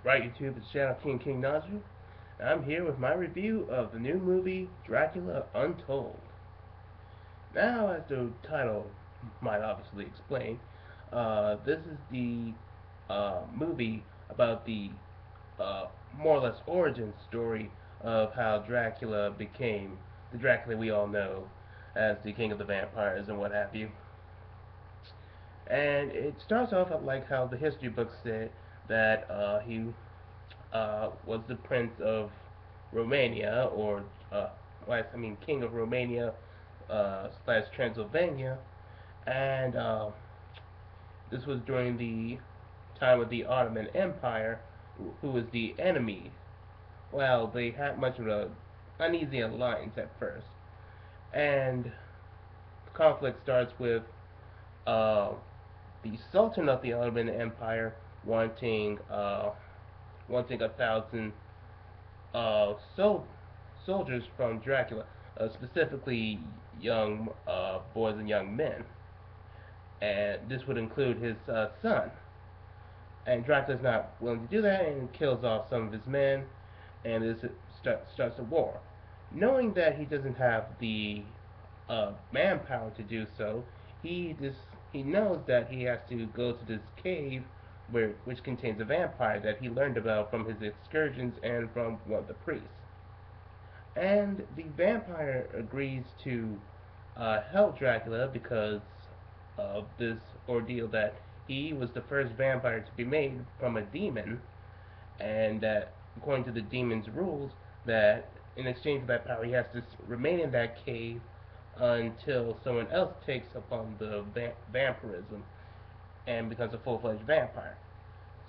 Right, YouTube, it's Shadow King Naju. I'm here with my review of the new movie Dracula Untold. Now, as the title might obviously explain, this is the movie about the more or less origin story of how Dracula became the Dracula we all know as the king of the vampires and what have you. And it starts off like how the history books said that he was the Prince of Romania, or King of Romania slash Transylvania, and this was during the time of the Ottoman Empire, who was the enemy. Well, they had much of an uneasy alliance at first, and the conflict starts with uh, the Sultan of the Ottoman Empire wanting wanting 1,000 so soldiers from Dracula, specifically young boys and young men, and this would include his son. And Dracula's not willing to do that and kills off some of his men, and this starts a war. Knowing that he doesn't have the manpower to do so, he just he knows that he has to go to this cave which contains a vampire that he learned about from his excursions and from one of the priests. And the vampire agrees to help Dracula because of this ordeal that he was the first vampire to be made from a demon, and that according to the demon's rules, that in exchange for that power, he has to remain in that cave until someone else takes upon the vampirism and becomes a full-fledged vampire.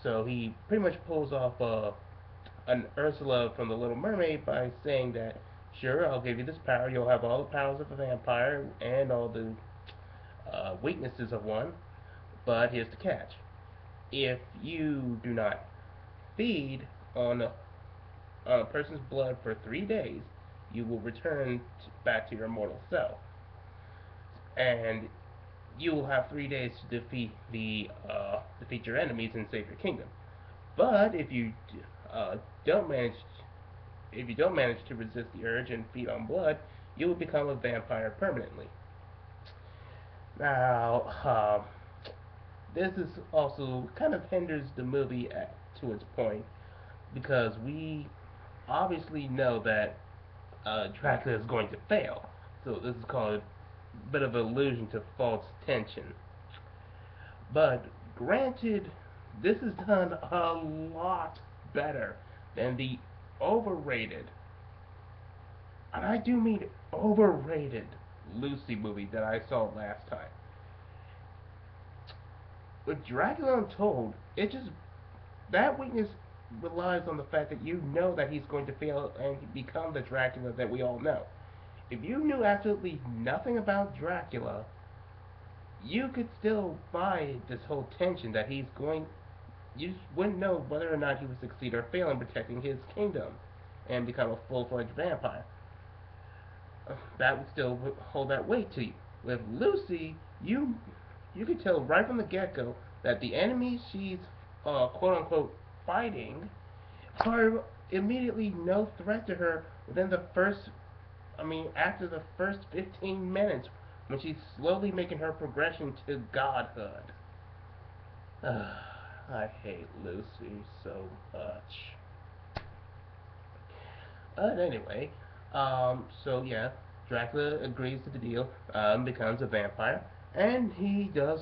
So he pretty much pulls off an Ursula from The Little Mermaid by saying that, sure, I'll give you this power. You'll have all the powers of a vampire and all the weaknesses of one. But here's the catch: if you do not feed on a person's blood for 3 days, you will return back to your mortal self, and you will have 3 days to defeat your enemies and save your kingdom. But uh, don't manage if you don't manage to resist the urge and feed on blood, you will become a vampire permanently. Now, this is also kind of hinders the movie to its point because we obviously know that Dracula is going to fail. So this is called a bit of an allusion to false tension. But granted, this is done a lot better than the overrated, and I do mean overrated, Lucy movie that I saw last time. With Dracula Untold, it just that weakness relies on the fact that you know that he's going to fail and become the Dracula that we all know. If you knew absolutely nothing about Dracula, you could still buy this whole tension that he's going. You wouldn't know whether or not he would succeed or fail in protecting his kingdom and become a full-fledged vampire. That would still hold that weight to you. With Lucy, you could tell right from the get-go that the enemies she's quote-unquote fighting are immediately no threat to her within the first, after the first 15 minutes when she's slowly making her progression to godhood. I hate Lucy so much. But anyway, so yeah, Dracula agrees to the deal, becomes a vampire, and he does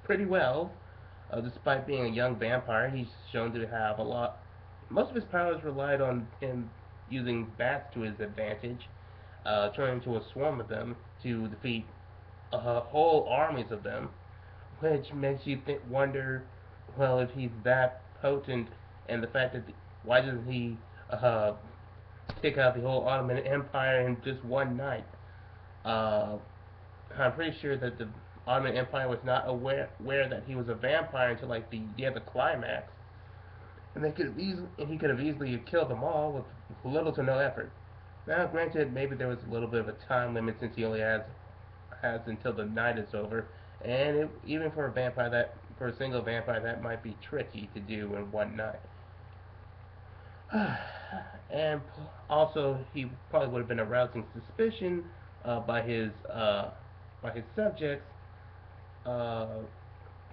pretty well. Despite being a young vampire, he's shown to have a lot. Most of his powers relied on him using bats to his advantage, turning into a swarm of them to defeat whole armies of them, which makes you wonder, well, if he's that potent, and the fact that why doesn't he uh, take out the whole Ottoman Empire in just one night? Uh, I'm pretty sure that the Ottoman Empire was not aware that he was a vampire until like the climax, and he could have easily killed them all with little to no effort. Now, granted, maybe there was a little bit of a time limit since he only has until the night is over, and even for a single vampire, that might be tricky to do in one night. And also, he probably would have been arousing suspicion by his subjects, uh,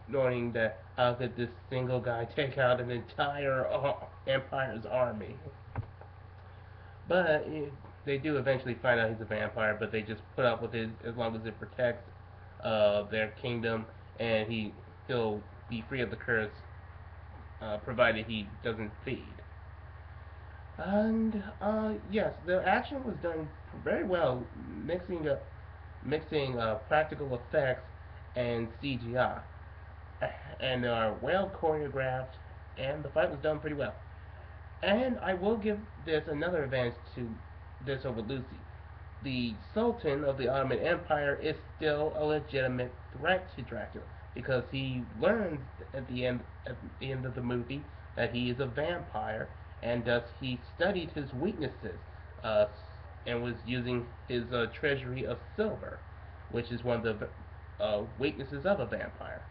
knowing that how could this single guy take out an entire empire's army? But they do eventually find out he's a vampire, but they just put up with it as long as it protects their kingdom, and he'll be free of the curse, provided he doesn't feed. And yes, the action was done very well, mixing practical effects and CGI, and are well choreographed, and the fight was done pretty well. And I will give this another advantage to this over Lucy. The Sultan of the Ottoman Empire is still a legitimate threat to Dracula because he learns at the end of the movie that he is a vampire, and thus he studied his weaknesses uh, and was using his treasury of silver, which is one of the weaknesses of a vampire.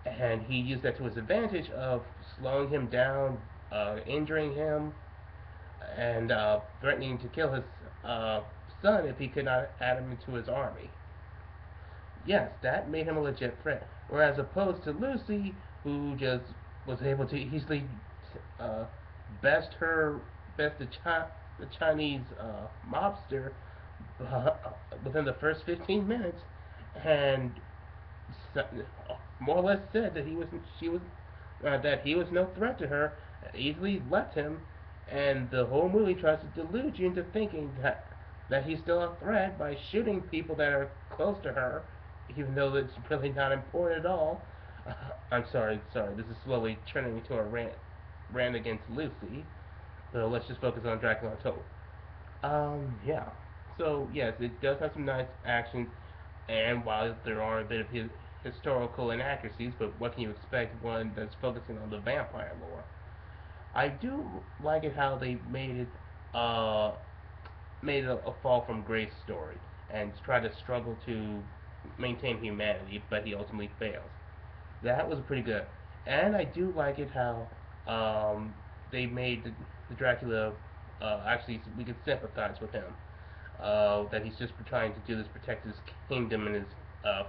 And he used that to his advantage of slowing him down, injuring him, and threatening to kill his uh, son if he could not add him into his army. Yes, that made him a legit threat. Whereas opposed to Lucy, who just was able to easily uh, best her best the Chinese mobster uh, within the first 15 minutes, and more or less said that he was no threat to her, easily left him, and the whole movie tries to delude you into thinking that he's still a threat by shooting people that are close to her, even though it's really not important at all. I'm sorry. This is slowly turning into a rant against Lucy. So let's just focus on Dracula Untold. Yeah. So yes, it does have some nice action, and while there are a bit of historical inaccuracies, but what can you expect one that's focusing on the vampire lore? I do like it how they uh, made a fall from grace story and try to struggle to maintain humanity, but he ultimately fails. That was pretty good, and I do like it how they made the Dracula actually we could sympathize with him. That he's just trying to do this protect his kingdom and his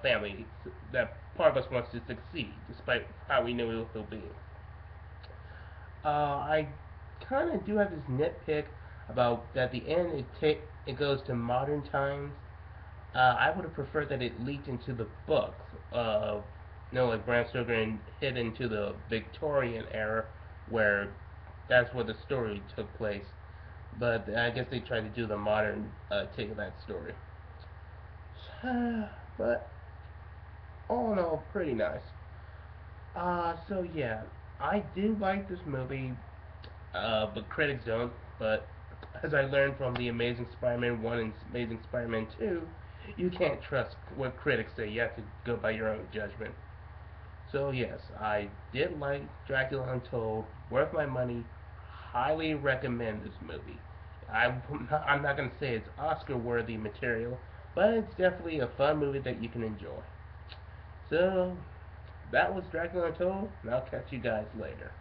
family. That part of us wants to succeed, despite how we know he'll be. I kind of do have this nitpick about that at the end it goes to modern times. I would have preferred that it leaked into the books. Like Bram Stoker and hit into the Victorian era, where that's where the story took place. But I guess they tried to do the modern take of that story. But all in all, pretty nice. So yeah, I do like this movie, but critics don't. But as I learned from the Amazing Spider-Man 1 and Amazing Spider-Man 2, you can't trust what critics say. You have to go by your own judgment. So yes, I did like Dracula Untold. Worth my money. Highly recommend this movie. I'm not going to say it's Oscar-worthy material, but it's definitely a fun movie that you can enjoy. So that was Dracula Untold, and I'll catch you guys later.